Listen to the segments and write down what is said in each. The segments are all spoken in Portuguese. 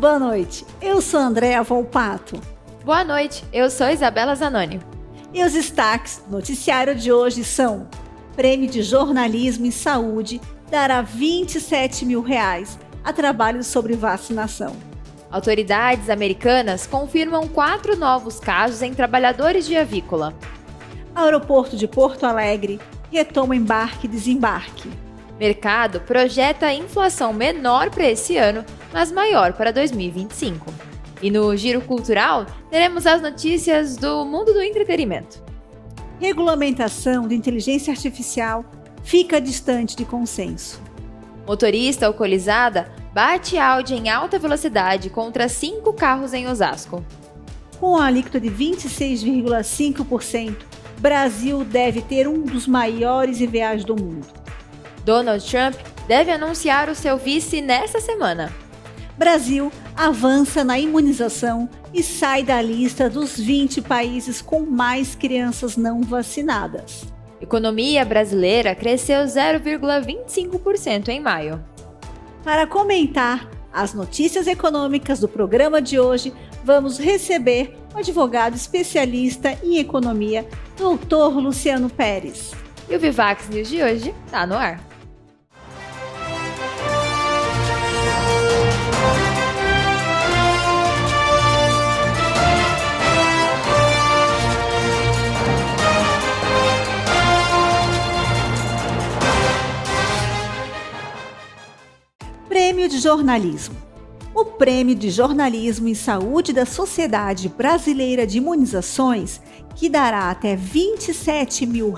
Boa noite, eu sou Andréa Volpato. Boa noite, eu sou Isabela Zanoni. E os destaques do noticiário de hoje são: Prêmio de Jornalismo em Saúde dará R$27 mil a trabalhos sobre vacinação. Autoridades americanas confirmam 4 novos casos em trabalhadores de avícola. Aeroporto de Porto Alegre retoma embarque e desembarque. Mercado projeta inflação menor para esse ano, mas maior para 2025. E no Giro Cultural, teremos as notícias do mundo do entretenimento. Regulamentação de inteligência artificial fica distante de consenso. Motorista alcoolizada bate Audi em alta velocidade contra 5 carros em Osasco. Com a alíquota de 26,5%, Brasil deve ter um dos maiores IVAs do mundo. Donald Trump deve anunciar o seu vice nesta semana. Brasil avança na imunização e sai da lista dos 20 países com mais crianças não vacinadas. Economia brasileira cresceu 0,25% em maio. Para comentar as notícias econômicas do programa de hoje, vamos receber o advogado especialista em economia, Dr. Luciano Pérez. E o Vivax News de hoje está no ar. Prêmio de Jornalismo. O Prêmio de Jornalismo em Saúde da Sociedade Brasileira de Imunizações, que dará até R$27 mil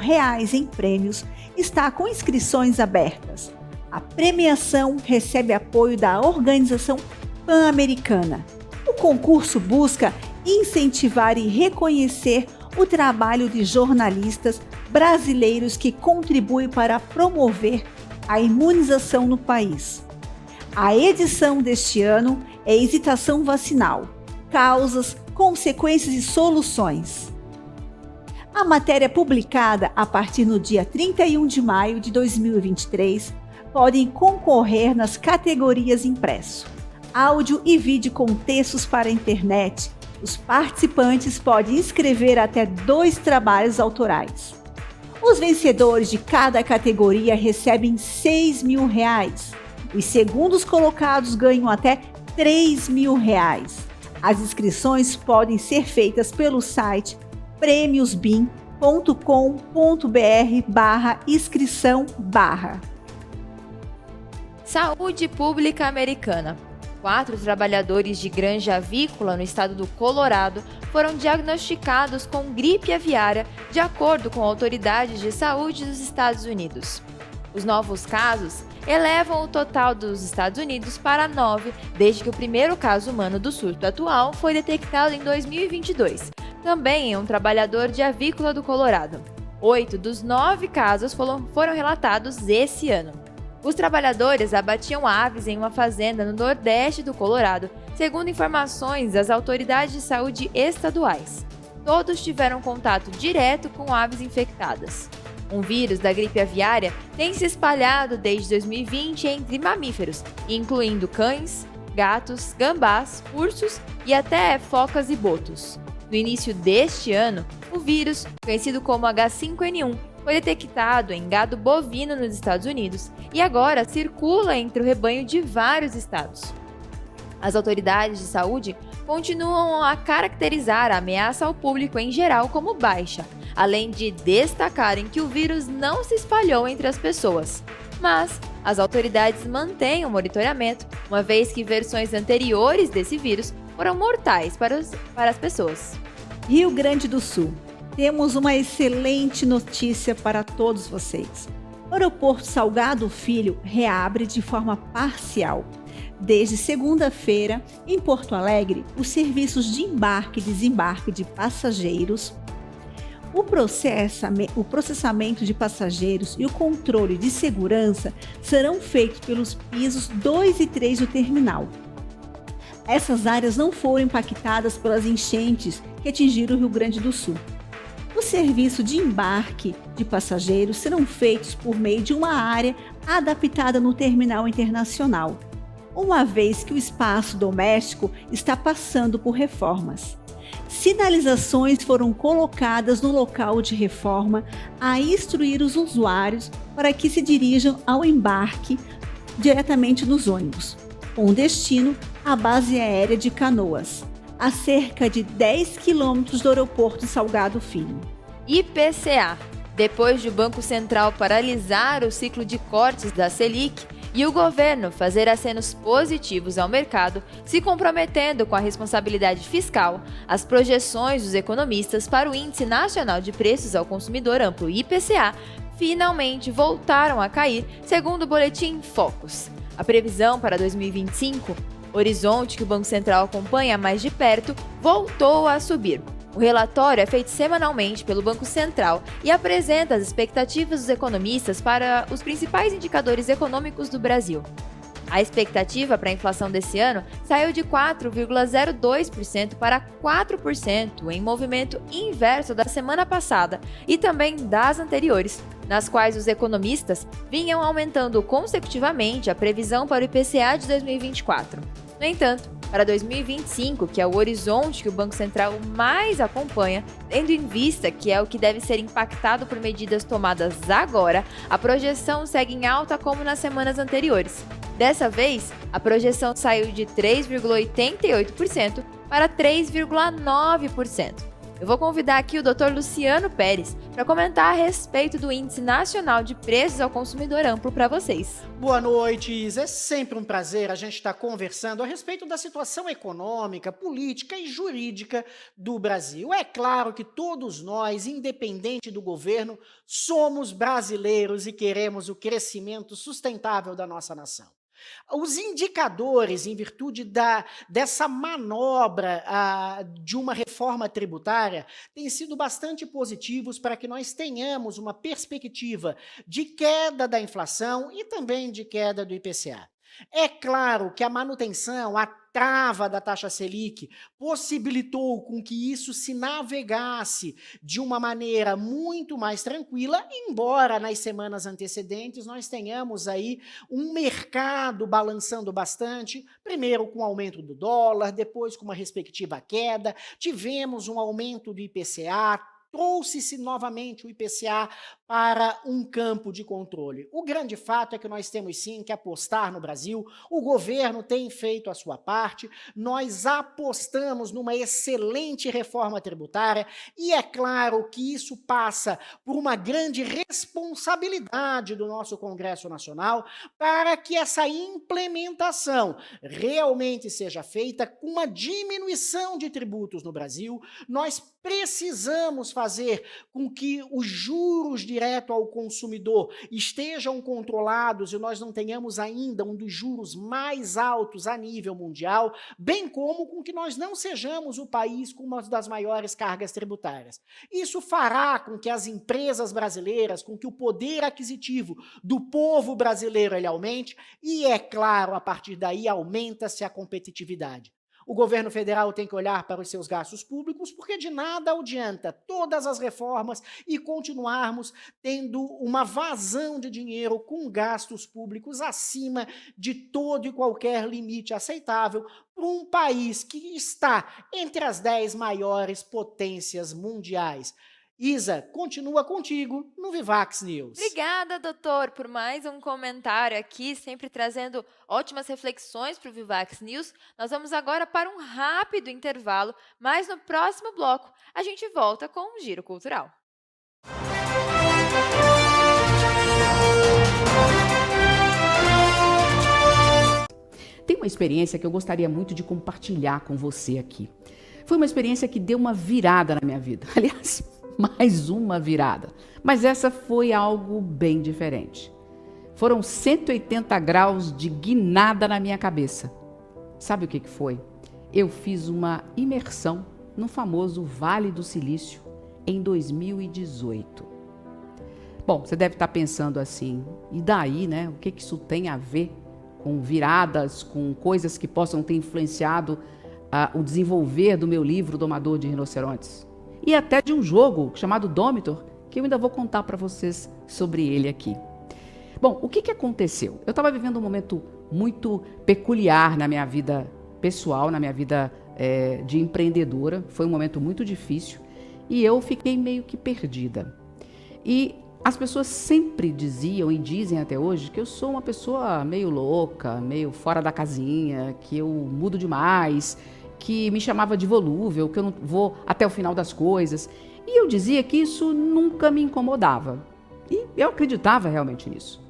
em prêmios, está com inscrições abertas. A premiação recebe apoio da Organização Pan-Americana. O concurso busca incentivar e reconhecer o trabalho de jornalistas brasileiros que contribuem para promover a imunização no país. A edição deste ano é hesitação vacinal, causas, consequências e soluções. A matéria publicada a partir do dia 31 de maio de 2023 podem concorrer nas categorias impresso, áudio e vídeo com textos para a internet. Os participantes podem inscrever até 2 trabalhos autorais. Os vencedores de cada categoria recebem R$6 mil. Os segundos colocados ganham até R$3 mil. As inscrições podem ser feitas pelo site premiosbim.com.br/inscrição/. Saúde Pública Americana. 4 trabalhadores de granja avícola no estado do Colorado foram diagnosticados com gripe aviária, de acordo com autoridades de saúde dos Estados Unidos. Os novos casos elevam o total dos Estados Unidos para 9, desde que o primeiro caso humano do surto atual foi detectado em 2022, também em um trabalhador de avícola do Colorado. 8 dos 9 casos foram relatados esse ano. Os trabalhadores abatiam aves em uma fazenda no nordeste do Colorado, segundo informações das autoridades de saúde estaduais. Todos tiveram contato direto com aves infectadas. Um vírus da gripe aviária tem se espalhado desde 2020 entre mamíferos, incluindo cães, gatos, gambás, ursos e até focas e botos. No início deste ano, o vírus, conhecido como H5N1, foi detectado em gado bovino nos Estados Unidos e agora circula entre o rebanho de vários estados. As autoridades de saúde continuam a caracterizar a ameaça ao público em geral como baixa, além de destacarem que o vírus não se espalhou entre as pessoas. Mas as autoridades mantêm o monitoramento, uma vez que versões anteriores desse vírus foram mortais para as pessoas. Rio Grande do Sul. Temos uma excelente notícia para todos vocês. O aeroporto Salgado Filho reabre de forma parcial. Desde segunda-feira, em Porto Alegre, os serviços de embarque e desembarque de passageiros, o processamento de passageiros e o controle de segurança serão feitos pelos pisos 2 e 3 do terminal. Essas áreas não foram impactadas pelas enchentes que atingiram o Rio Grande do Sul. O serviço de embarque de passageiros serão feitos por meio de uma área adaptada no terminal internacional. uma vez que o espaço doméstico está passando por reformas. Sinalizações foram colocadas no local de reforma a instruir os usuários para que se dirijam ao embarque diretamente nos ônibus, com destino à base aérea de Canoas, a cerca de 10 quilômetros do aeroporto Salgado Filho. IPCA. Depois de o Banco Central paralisar o ciclo de cortes da Selic e o governo fazer acenos positivos ao mercado, se comprometendo com a responsabilidade fiscal, as projeções dos economistas para o Índice Nacional de Preços ao Consumidor Amplo IPCA finalmente voltaram a cair, segundo o boletim Focus. A previsão para 2025, horizonte que o Banco Central acompanha mais de perto, voltou a subir. O relatório é feito semanalmente pelo Banco Central e apresenta as expectativas dos economistas para os principais indicadores econômicos do Brasil. A expectativa para a inflação desse ano saiu de 4,02% para 4%, em movimento inverso da semana passada e também das anteriores, nas quais os economistas vinham aumentando consecutivamente a previsão para o IPCA de 2024. No entanto, para 2025, que é o horizonte que o Banco Central mais acompanha, tendo em vista que é o que deve ser impactado por medidas tomadas agora, a projeção segue em alta como nas semanas anteriores. Dessa vez, a projeção saiu de 3,88% para 3,9%. Eu vou convidar aqui o Dr. Luciano Pérez para comentar a respeito do Índice Nacional de Preços ao Consumidor Amplo para vocês. Boa noite, Isa. É sempre um prazer a gente estar conversando a respeito da situação econômica, política e jurídica do Brasil. É claro que todos nós, independente do governo, somos brasileiros e queremos o crescimento sustentável da nossa nação. Os indicadores, em virtude dessa manobra de uma reforma tributária, têm sido bastante positivos para que nós tenhamos uma perspectiva de queda da inflação e também de queda do IPCA. É claro que a manutenção, a trava da taxa Selic possibilitou com que isso se navegasse de uma maneira muito mais tranquila, embora nas semanas antecedentes nós tenhamos aí um mercado balançando bastante, primeiro com o aumento do dólar, depois com uma respectiva queda, tivemos um aumento do IPCA, trouxe-se novamente o IPCA para um campo de controle. O grande fato é que nós temos sim que apostar no Brasil, o governo tem feito a sua parte, nós apostamos numa excelente reforma tributária e é claro que isso passa por uma grande responsabilidade do nosso Congresso Nacional para que essa implementação realmente seja feita com uma diminuição de tributos no Brasil. Nós precisamos fazer com que os juros direto ao consumidor estejam controlados e nós não tenhamos ainda um dos juros mais altos a nível mundial, bem como com que nós não sejamos o país com uma das maiores cargas tributárias. Isso fará com que as empresas brasileiras, com que o poder aquisitivo do povo brasileiro ele aumente e, é claro, a partir daí aumenta-se a competitividade. O governo federal tem que olhar para os seus gastos públicos, porque de nada adianta todas as reformas e continuarmos tendo uma vazão de dinheiro com gastos públicos acima de todo e qualquer limite aceitável para um país que está entre as 10 maiores potências mundiais. Isa, continua contigo no Vivax News. Obrigada, doutor, por mais um comentário aqui, sempre trazendo ótimas reflexões para o Vivax News. Nós vamos agora para um rápido intervalo, mas no próximo bloco a gente volta com um giro cultural. Tem uma experiência que eu gostaria muito de compartilhar com você aqui. Foi uma experiência que deu uma virada na minha vida. Aliás, mais uma virada. Mas essa foi algo bem diferente. Foram 180 graus de guinada na minha cabeça. Sabe o que foi? Eu fiz uma imersão no famoso Vale do Silício em 2018. Bom, você deve estar pensando assim, e daí, né? O que isso tem a ver com viradas, com coisas que possam ter influenciado o desenvolver do meu livro Domador de Rinocerontes? E até de um jogo chamado Domitor, que eu ainda vou contar para vocês sobre ele aqui. Bom, o que aconteceu? Eu estava vivendo um momento muito peculiar na minha vida pessoal, na minha vida de empreendedora. Foi um momento muito difícil e eu fiquei meio que perdida. E as pessoas sempre diziam e dizem até hoje que eu sou uma pessoa meio louca, meio fora da casinha, que eu mudo demais, que me chamava de volúvel, que eu não vou até o final das coisas. E eu dizia que isso nunca me incomodava. E eu acreditava realmente nisso.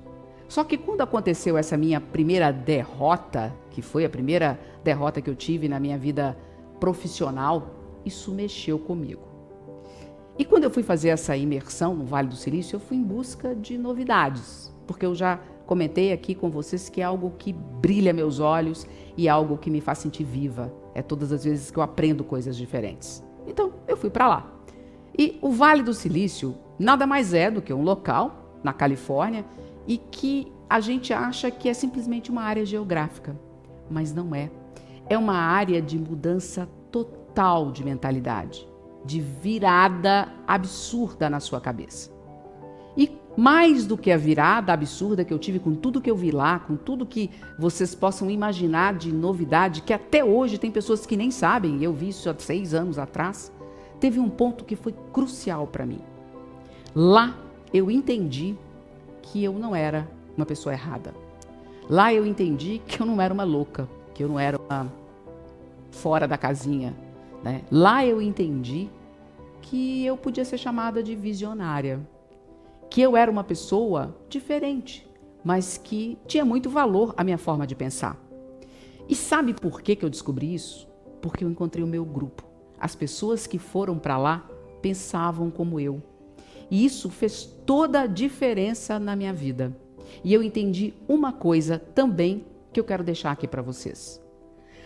Só que quando aconteceu essa minha primeira derrota, que foi a primeira derrota que eu tive na minha vida profissional, isso mexeu comigo. E quando eu fui fazer essa imersão no Vale do Silício, eu fui em busca de novidades, porque eu já comentei aqui com vocês que é algo que brilha meus olhos e é algo que me faz sentir viva. É todas as vezes que eu aprendo coisas diferentes. Então, eu fui para lá. E o Vale do Silício nada mais é do que um local na Califórnia e que a gente acha que é simplesmente uma área geográfica, mas não é. É uma área de mudança total de mentalidade, de virada absurda na sua cabeça. E mais do que a virada absurda que eu tive com tudo que eu vi lá, com tudo que vocês possam imaginar de novidade, que até hoje tem pessoas que nem sabem, eu vi isso há 6 anos atrás, teve um ponto que foi crucial para mim. Lá eu entendi que eu não era uma pessoa errada. Lá eu entendi que eu não era uma louca, que eu não era uma fora da casinha, né? Lá eu entendi que eu podia ser chamada de visionária, que eu era uma pessoa diferente, mas que tinha muito valor a minha forma de pensar. E sabe por que eu descobri isso? Porque eu encontrei o meu grupo. As pessoas que foram para lá pensavam como eu. E isso fez toda a diferença na minha vida. E eu entendi uma coisa também que eu quero deixar aqui para vocês.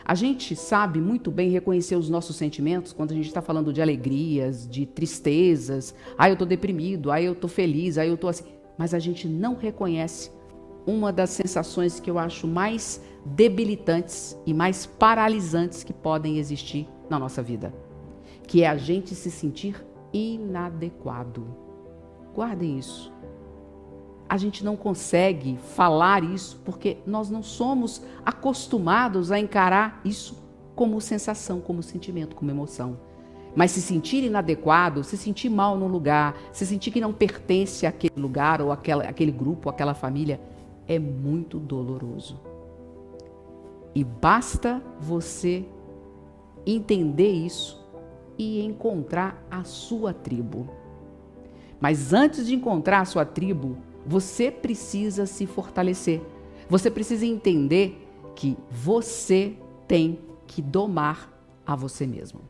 A gente sabe muito bem reconhecer os nossos sentimentos quando a gente está falando de alegrias, de tristezas. Eu estou deprimido, eu estou feliz, eu estou assim. Mas a gente não reconhece uma das sensações que eu acho mais debilitantes e mais paralisantes que podem existir na nossa vida, que é a gente se sentir inadequado. Guardem isso. A gente não consegue falar isso porque nós não somos acostumados a encarar isso como sensação, como sentimento, como emoção. Mas se sentir inadequado, se sentir mal no lugar, se sentir que não pertence àquele lugar ou àquele grupo, àquela família, é muito doloroso. E basta você entender isso e encontrar a sua tribo. Mas antes de encontrar a sua tribo, você precisa se fortalecer. Você precisa entender que você tem que domar a você mesmo.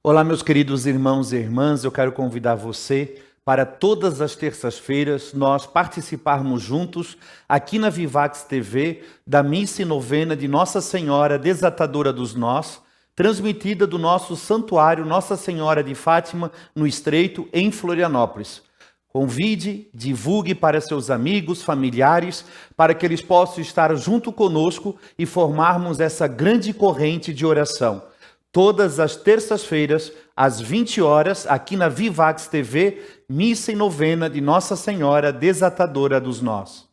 Olá, meus queridos irmãos e irmãs, eu quero convidar você para todas as terças-feiras nós participarmos juntos aqui na Vivax TV da missa e novena de Nossa Senhora Desatadora dos Nós, transmitida do nosso santuário Nossa Senhora de Fátima, no Estreito, em Florianópolis. Convide, divulgue para seus amigos, familiares, para que eles possam estar junto conosco e formarmos essa grande corrente de oração. Todas as terças-feiras, às 20 horas, aqui na Vivax TV, missa e novena de Nossa Senhora Desatadora dos Nós.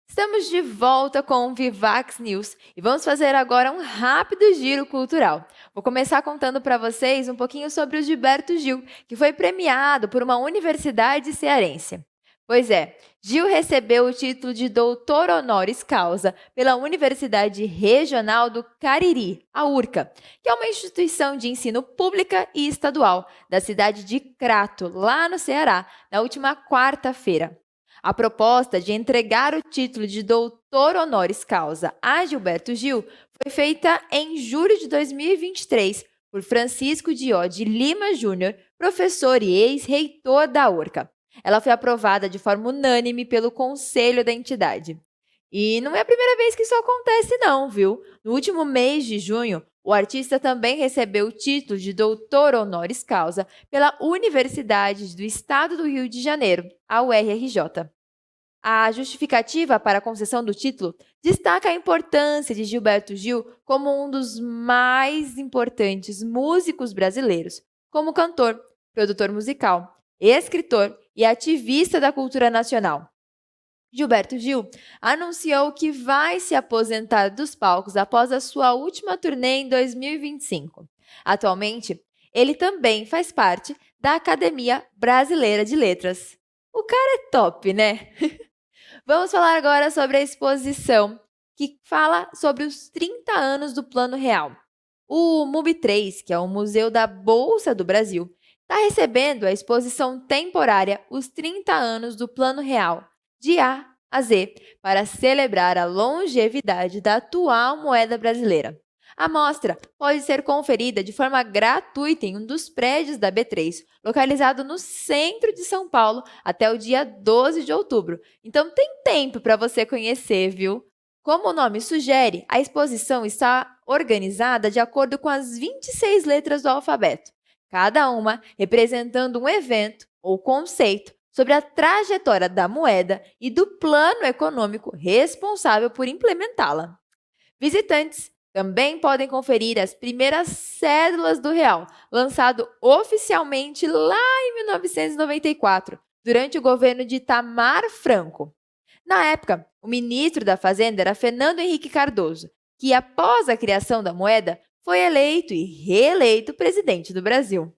Estamos de volta com o Vivax News e vamos fazer agora um rápido giro cultural. Vou começar contando para vocês um pouquinho sobre o Gilberto Gil, que foi premiado por uma universidade cearense. Pois é, Gil recebeu o título de doutor honoris causa pela Universidade Regional do Cariri, a URCA, que é uma instituição de ensino pública e estadual da cidade de Crato, lá no Ceará, na última quarta-feira. A proposta de entregar o título de doutor honoris causa a Gilberto Gil foi feita em julho de 2023 por Francisco Dió de Lima Júnior, professor e ex-reitor da URCA. Ela foi aprovada de forma unânime pelo conselho da entidade. E não é a primeira vez que isso acontece não, viu? No último mês de junho, o artista também recebeu o título de doutor honoris causa pela Universidade do Estado do Rio de Janeiro, a URRJ. A justificativa para a concessão do título destaca a importância de Gilberto Gil como um dos mais importantes músicos brasileiros, como cantor, produtor musical, escritor e ativista da cultura nacional. Gilberto Gil anunciou que vai se aposentar dos palcos após a sua última turnê em 2025. Atualmente, ele também faz parte da Academia Brasileira de Letras. O cara é top, né? Vamos falar agora sobre a exposição que fala sobre os 30 anos do Plano Real. O MUBI3, que é o Museu da Bolsa do Brasil, está recebendo a exposição temporária Os 30 anos do Plano Real, de A a Z, para celebrar a longevidade da atual moeda brasileira. A mostra pode ser conferida de forma gratuita em um dos prédios da B3, localizado no centro de São Paulo, até o dia 12 de outubro. Então tem tempo para você conhecer, viu? Como o nome sugere, a exposição está organizada de acordo com as 26 letras do alfabeto, cada uma representando um evento ou conceito sobre a trajetória da moeda e do plano econômico responsável por implementá-la. Visitantes também podem conferir as primeiras cédulas do real, lançado oficialmente lá em 1994, durante o governo de Itamar Franco. Na época, o ministro da Fazenda era Fernando Henrique Cardoso, que após a criação da moeda, foi eleito e reeleito presidente do Brasil.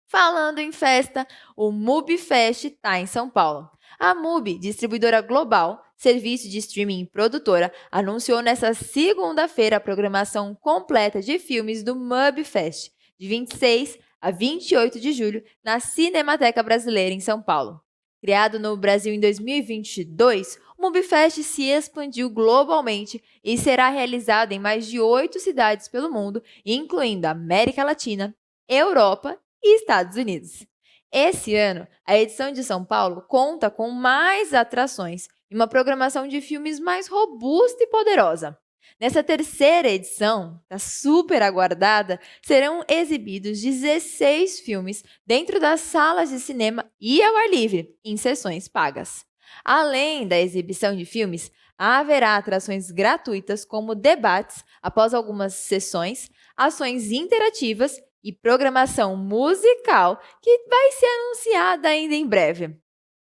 Falando em festa, o MUBIFest está em São Paulo. A MUBI, distribuidora global, serviço de streaming e produtora, anunciou nesta segunda-feira a programação completa de filmes do MUBIFest, de 26 a 28 de julho, na Cinemateca Brasileira, em São Paulo. Criado no Brasil em 2022, o MUBIFest se expandiu globalmente e será realizado em mais de 8 cidades pelo mundo, incluindo América Latina, Europa e Estados Unidos. Esse ano, a edição de São Paulo conta com mais atrações e uma programação de filmes mais robusta e poderosa. Nessa terceira edição, tá super aguardada, serão exibidos 16 filmes dentro das salas de cinema e ao ar livre, em sessões pagas. Além da exibição de filmes, haverá atrações gratuitas como debates após algumas sessões, ações interativas e programação musical que vai ser anunciada ainda em breve.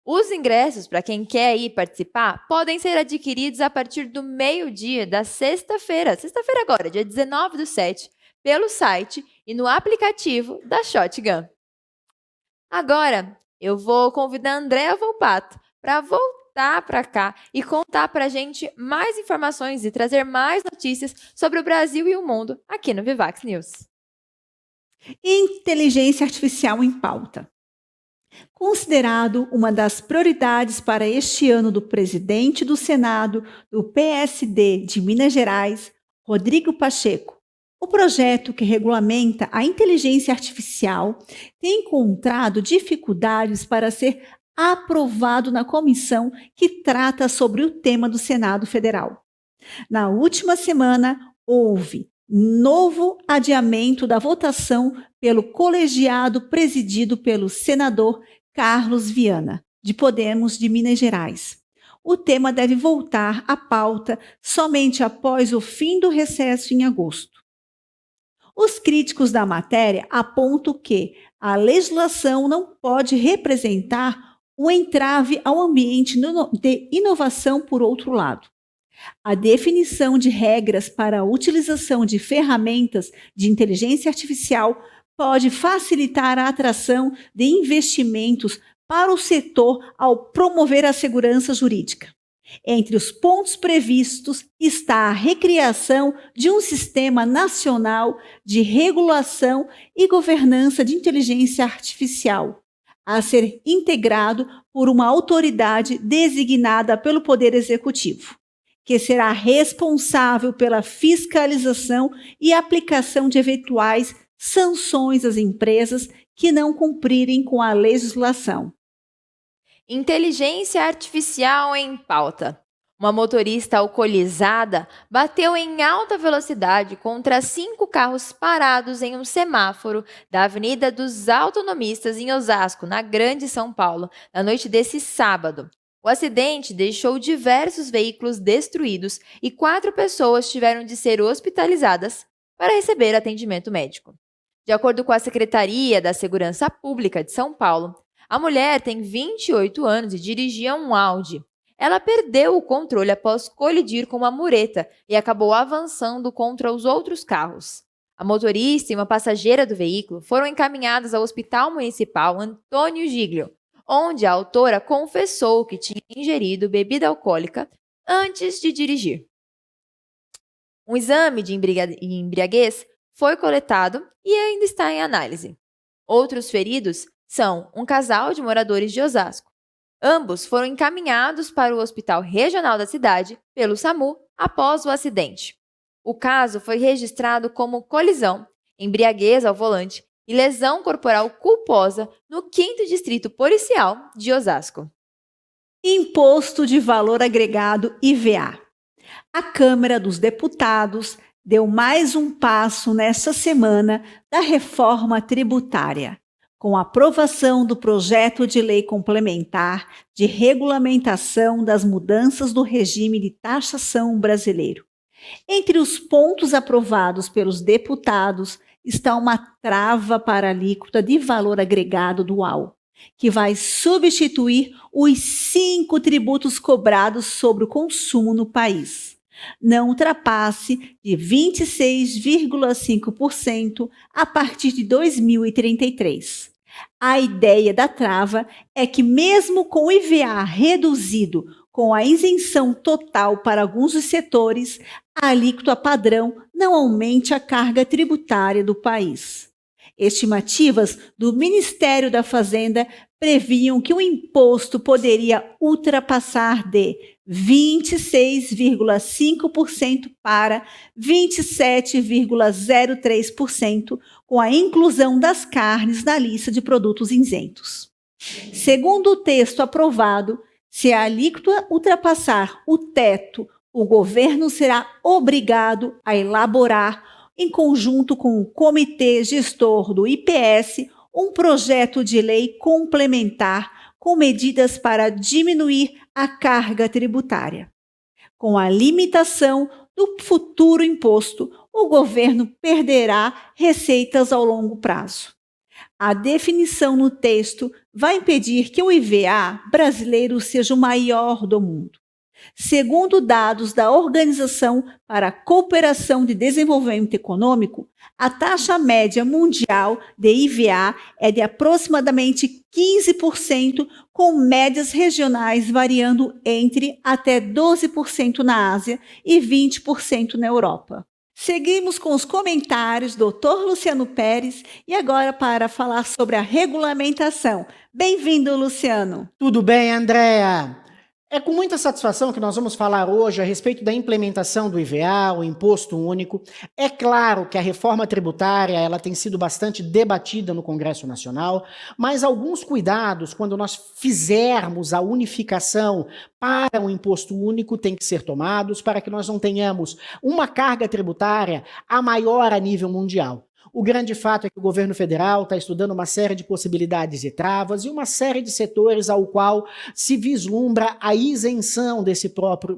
Os ingressos para quem quer ir participar podem ser adquiridos a partir do meio-dia da sexta-feira agora, dia 19/7, pelo site e no aplicativo da Shotgun. Agora, eu vou convidar a Andréa Volpato para voltar para cá e contar para a gente mais informações e trazer mais notícias sobre o Brasil e o mundo aqui no Vivax News. Inteligência artificial em pauta. Considerado uma das prioridades para este ano do presidente do Senado do PSD de Minas Gerais, Rodrigo Pacheco, o projeto que regulamenta a inteligência artificial tem encontrado dificuldades para ser aprovado na comissão que trata sobre o tema do Senado Federal. Na última semana, houve novo adiamento da votação pelo colegiado presidido pelo senador Carlos Viana, de Podemos de Minas Gerais. O tema deve voltar à pauta somente após o fim do recesso em agosto. Os críticos da matéria apontam que a legislação não pode representar um entrave ao ambiente de inovação por outro lado. A definição de regras para a utilização de ferramentas de inteligência artificial pode facilitar a atração de investimentos para o setor ao promover a segurança jurídica. Entre os pontos previstos está a recriação de um sistema nacional de regulação e governança de inteligência artificial, a ser integrado por uma autoridade designada pelo Poder Executivo, que será responsável pela fiscalização e aplicação de eventuais sanções às empresas que não cumprirem com a legislação. Inteligência artificial em pauta. Uma motorista alcoolizada bateu em alta velocidade contra 5 carros parados em um semáforo da Avenida dos Autonomistas, em Osasco, na Grande São Paulo, na noite desse sábado. O acidente deixou diversos veículos destruídos e 4 pessoas tiveram de ser hospitalizadas para receber atendimento médico. De acordo com a Secretaria da Segurança Pública de São Paulo, a mulher tem 28 anos e dirigia um Audi. Ela perdeu o controle após colidir com uma mureta e acabou avançando contra os outros carros. A motorista e uma passageira do veículo foram encaminhadas ao Hospital Municipal Antônio Giglio, onde a autora confessou que tinha ingerido bebida alcoólica antes de dirigir. Um exame de embriaguez foi coletado e ainda está em análise. Outros feridos são um casal de moradores de Osasco. Ambos foram encaminhados para o Hospital Regional da cidade pelo SAMU após o acidente. O caso foi registrado como colisão, embriaguez ao volante e lesão corporal culposa no 5º Distrito Policial de Osasco. Imposto de Valor Agregado IVA. A Câmara dos Deputados deu mais um passo nesta semana da reforma tributária, com a aprovação do projeto de lei complementar de regulamentação das mudanças do regime de taxação brasileiro. Entre os pontos aprovados pelos deputados está uma trava para a alíquota de valor agregado dual, que vai substituir os 5 tributos cobrados sobre o consumo no país. Não ultrapasse de 26,5% a partir de 2033. A ideia da trava é que, mesmo com o IVA reduzido com a isenção total para alguns dos setores, a alíquota padrão não aumente a carga tributária do país. Estimativas do Ministério da Fazenda previam que o imposto poderia ultrapassar de 26,5% para 27,03% com a inclusão das carnes na lista de produtos isentos. Segundo o texto aprovado, se a alíquota ultrapassar o teto, o governo será obrigado a elaborar, em conjunto com o Comitê Gestor do IPS, um projeto de lei complementar com medidas para diminuir a carga tributária. Com a limitação do futuro imposto, o governo perderá receitas ao longo prazo. A definição no texto vai impedir que o IVA brasileiro seja o maior do mundo. Segundo dados da Organização para a Cooperação e Desenvolvimento Econômico, a taxa média mundial de IVA é de aproximadamente 15%, com médias regionais variando entre até 12% na Ásia e 20% na Europa. Seguimos com os comentários do Dr. Luciano Pérez e agora para falar sobre a regulamentação. Bem-vindo, Luciano. Tudo bem, Andréa? É com muita satisfação que nós vamos falar hoje a respeito da implementação do IVA, o Imposto Único. É claro que a reforma tributária ela tem sido bastante debatida no Congresso Nacional, mas alguns cuidados quando nós fizermos a unificação para o Imposto Único têm que ser tomados para que nós não tenhamos uma carga tributária a maior a nível mundial. O grande fato é que o governo federal está estudando uma série de possibilidades e travas e uma série de setores ao qual se vislumbra a isenção desse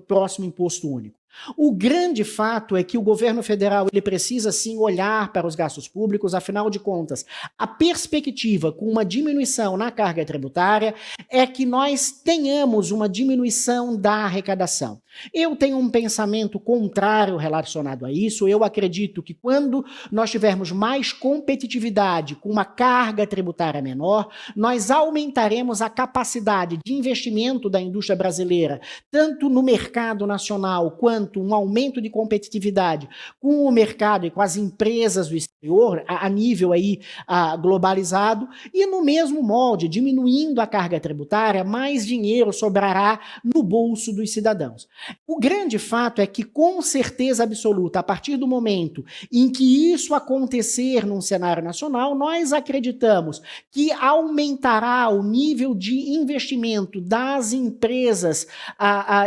próximo imposto único. O grande fato é que o governo federal ele precisa sim olhar para os gastos públicos, afinal de contas, a perspectiva com uma diminuição na carga tributária é que nós tenhamos uma diminuição da arrecadação. Eu tenho um pensamento contrário relacionado a isso. Eu acredito que quando nós tivermos mais competitividade com uma carga tributária menor, nós aumentaremos a capacidade de investimento da indústria brasileira, tanto no mercado nacional quanto um aumento de competitividade com o mercado e com as empresas do exterior a nível aí globalizado, e no mesmo molde, diminuindo a carga tributária, mais dinheiro sobrará no bolso dos cidadãos. O grande fato é que, com certeza absoluta, a partir do momento em que isso acontecer num cenário nacional, nós acreditamos que aumentará o nível de investimento das empresas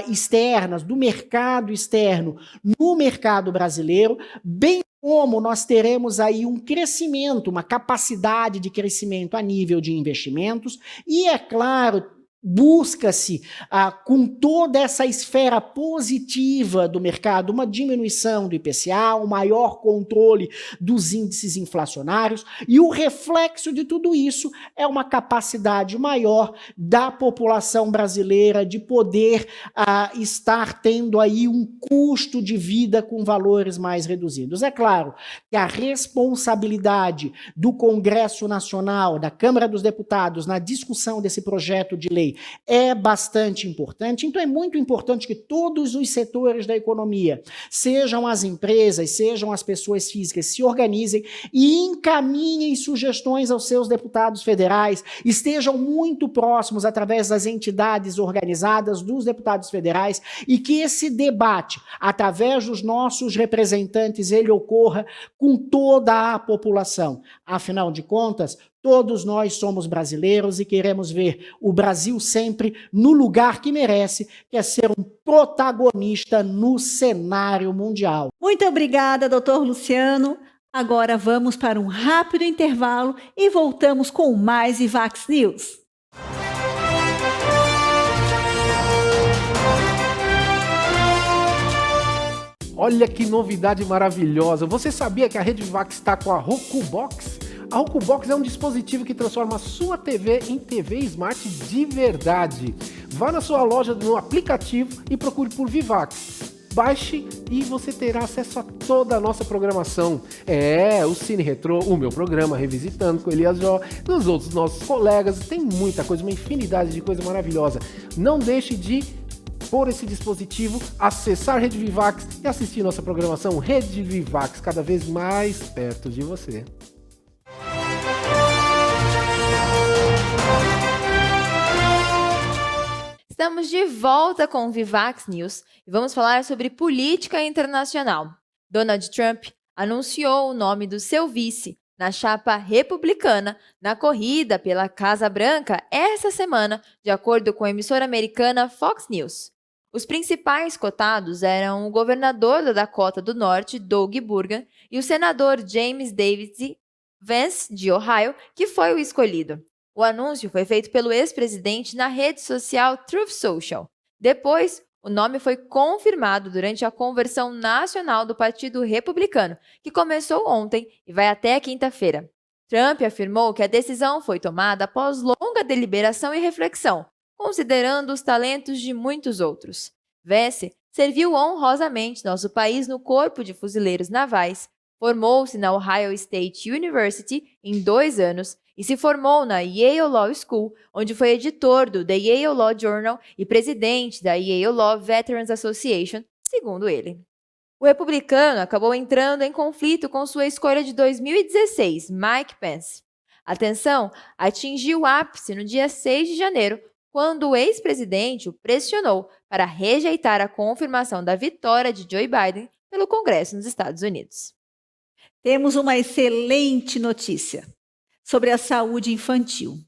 externas, do mercado externo, no mercado brasileiro, bem como nós teremos aí um crescimento, uma capacidade de crescimento a nível de investimentos e, é claro, busca-se, com toda essa esfera positiva do mercado, uma diminuição do IPCA, um maior controle dos índices inflacionários, e o reflexo de tudo isso é uma capacidade maior da população brasileira de poder estar tendo aí um custo de vida com valores mais reduzidos. É claro que a responsabilidade do Congresso Nacional, da Câmara dos Deputados, na discussão desse projeto de lei é bastante importante, então é muito importante que todos os setores da economia, sejam as empresas, sejam as pessoas físicas, se organizem e encaminhem sugestões aos seus deputados federais, estejam muito próximos através das entidades organizadas dos deputados federais e que esse debate, através dos nossos representantes, ele ocorra com toda a população. Afinal de contas, todos nós somos brasileiros e queremos ver o Brasil sempre no lugar que merece, que é ser um protagonista no cenário mundial. Muito obrigada, doutor Luciano. Agora vamos para um rápido intervalo e voltamos com mais Vivax News. Olha que novidade maravilhosa! Você sabia que a Rede Vivax está com a Roku Box? A Roku Box é um dispositivo que transforma a sua TV em TV Smart de verdade. Vá na sua loja no aplicativo e procure por Vivax. Baixe e você terá acesso a toda a nossa programação. O Cine Retrô, o meu programa Revisitando com Elias Jó, dos outros nossos colegas, tem muita coisa, uma infinidade de coisa maravilhosa. Não deixe de por esse dispositivo, acessar Rede Vivax e assistir nossa programação Rede Vivax, cada vez mais perto de você. Estamos de volta com o Vivax News e vamos falar sobre política internacional. Donald Trump anunciou o nome do seu vice na chapa republicana na corrida pela Casa Branca essa semana, de acordo com a emissora americana Fox News. Os principais cotados eram o governador da Dakota do Norte, Doug Burgum, e o senador James David Vance, de Ohio, que foi o escolhido. O anúncio foi feito pelo ex-presidente na rede social Truth Social. Depois, o nome foi confirmado durante a convenção nacional do Partido Republicano, que começou ontem e vai até quinta-feira. Trump afirmou que a decisão foi tomada após longa deliberação e reflexão, considerando os talentos de muitos outros. Vance serviu honrosamente nosso país no Corpo de Fuzileiros Navais, formou-se na Ohio State University em 2 anos e se formou na Yale Law School, onde foi editor do The Yale Law Journal e presidente da Yale Law Veterans Association, segundo ele. O republicano acabou entrando em conflito com sua escolha de 2016, Mike Pence. A tensão atingiu o ápice no dia 6 de janeiro, quando o ex-presidente o pressionou para rejeitar a confirmação da vitória de Joe Biden pelo Congresso nos Estados Unidos. Temos uma excelente notícia sobre a saúde infantil.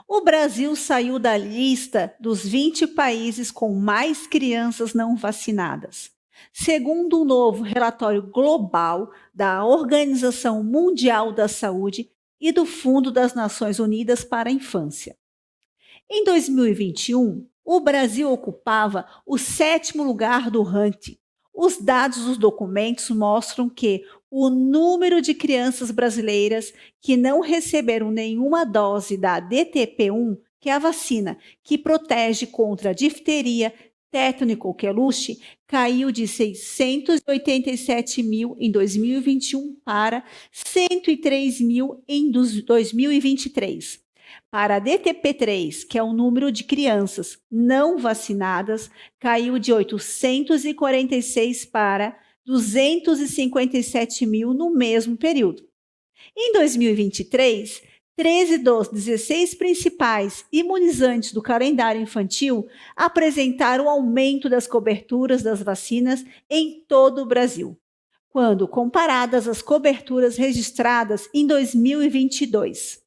O Brasil saiu da lista dos 20 países com mais crianças não vacinadas, segundo um novo relatório global da Organização Mundial da Saúde e do Fundo das Nações Unidas para a Infância. Em 2021, o Brasil ocupava o 7º lugar do ranking. Os dados dos documentos mostram que o número de crianças brasileiras que não receberam nenhuma dose da DTP1, que é a vacina que protege contra a difteria, tétano e coqueluche, caiu de 687 mil em 2021 para 103 mil em 2023. Para a DTP3, que é o número de crianças não vacinadas, caiu de 846 para 257 mil no mesmo período. Em 2023, 13 dos 16 principais imunizantes do calendário infantil apresentaram aumento das coberturas das vacinas em todo o Brasil, quando comparadas às coberturas registradas em 2022.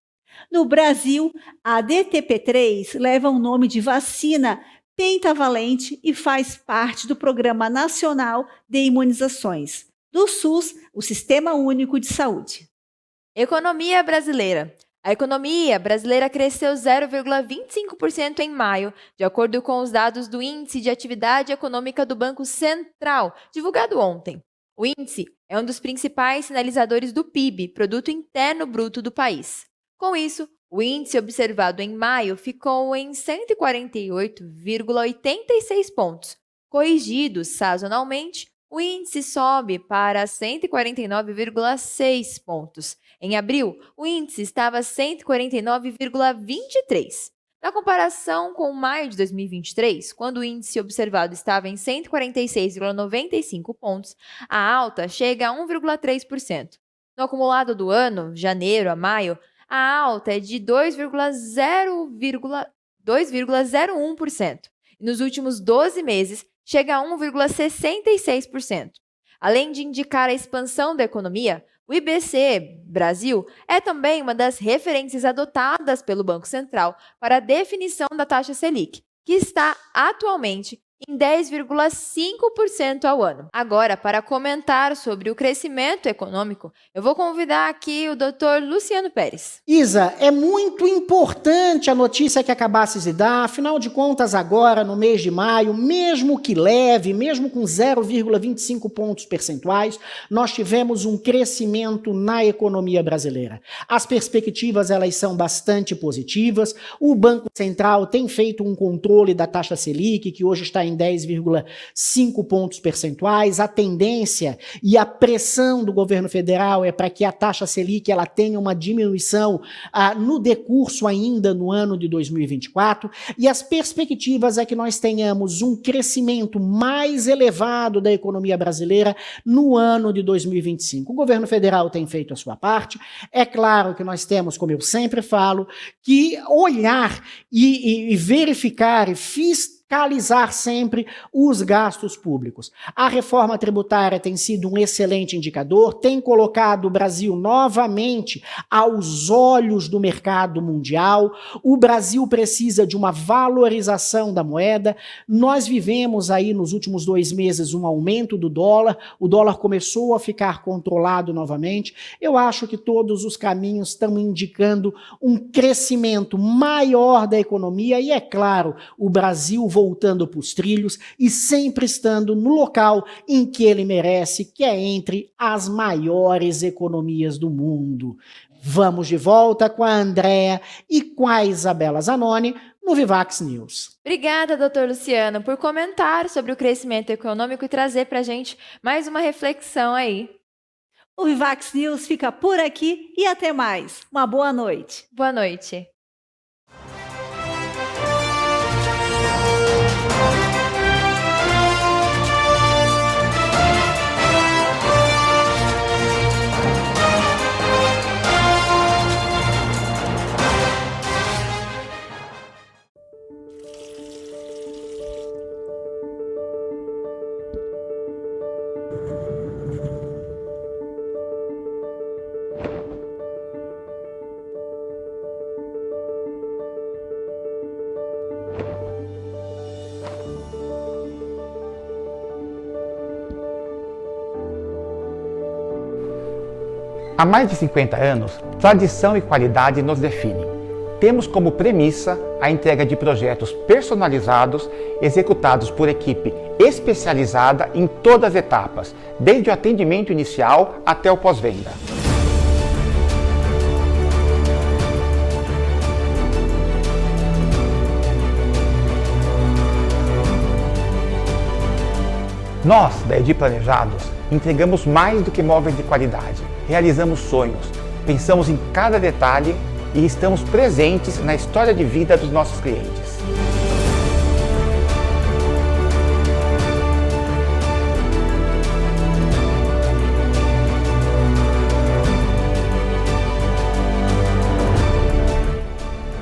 No Brasil, a DTP3 leva o nome de vacina pentavalente e faz parte do Programa Nacional de Imunizações, do SUS, o Sistema Único de Saúde. Economia brasileira. A economia brasileira cresceu 0,25% em maio, de acordo com os dados do Índice de Atividade Econômica do Banco Central, divulgado ontem. O índice é um dos principais sinalizadores do PIB, Produto Interno Bruto do país. Com isso, o índice observado em maio ficou em 148,86 pontos. Corrigido sazonalmente, o índice sobe para 149,6 pontos. Em abril, o índice estava 149,23. Na comparação com maio de 2023, quando o índice observado estava em 146,95 pontos, a alta chega a 1,3%. No acumulado do ano, janeiro a maio, a alta é de 2,01%. E nos últimos 12 meses, chega a 1,66%. Além de indicar a expansão da economia, o IBC Brasil é também uma das referências adotadas pelo Banco Central para a definição da taxa Selic, que está atualmente em 10,5% ao ano. Agora, para comentar sobre o crescimento econômico, eu vou convidar aqui o Dr. Luciano Pérez. Isa, é muito importante a notícia que acabasse de dar, afinal de contas agora, no mês de maio, mesmo que leve, mesmo com 0,25 pontos percentuais, nós tivemos um crescimento na economia brasileira. As perspectivas, elas são bastante positivas, o Banco Central tem feito um controle da taxa Selic, que hoje está em 10,5 pontos percentuais. A tendência e a pressão do governo federal é para que a taxa Selic ela tenha uma diminuição no decurso ainda no ano de 2024, e as perspectivas é que nós tenhamos um crescimento mais elevado da economia brasileira no ano de 2025. O governo federal tem feito a sua parte. É claro que nós temos, como eu sempre falo, que olhar e verificar e fiscalizar sempre os gastos públicos. A reforma tributária tem sido um excelente indicador, tem colocado o Brasil novamente aos olhos do mercado mundial. O Brasil precisa de uma valorização da moeda. Nós vivemos aí nos últimos 2 meses um aumento do dólar, o dólar começou a ficar controlado novamente. Eu acho que todos os caminhos estão indicando um crescimento maior da economia e, é claro, o Brasil voltando para os trilhos e sempre estando no local em que ele merece, que é entre as maiores economias do mundo. Vamos de volta com a Andréa e com a Isabela Zanoni no Vivax News. Obrigada, doutor Luciano, por comentar sobre o crescimento econômico e trazer para a gente mais uma reflexão aí. O Vivax News fica por aqui e até mais. Uma boa noite. Boa noite. Há mais de 50 anos, tradição e qualidade nos definem. Temos como premissa a entrega de projetos personalizados, executados por equipe especializada em todas as etapas, desde o atendimento inicial até o pós-venda. Nós, da Edi Planejados, entregamos mais do que móveis de qualidade. Realizamos sonhos, pensamos em cada detalhe e estamos presentes na história de vida dos nossos clientes.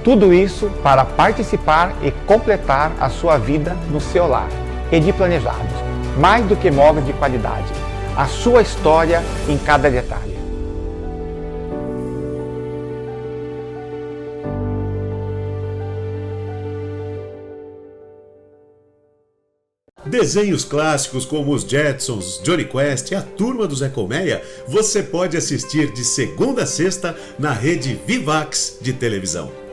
Tudo isso para participar e completar a sua vida no seu lar. Edi Planejados, mais do que móveis de qualidade. A sua história em cada detalhe. Desenhos clássicos como os Jetsons, Johnny Quest e a Turma do Zé Colmeia, você pode assistir de segunda a sexta na rede Vivax de televisão.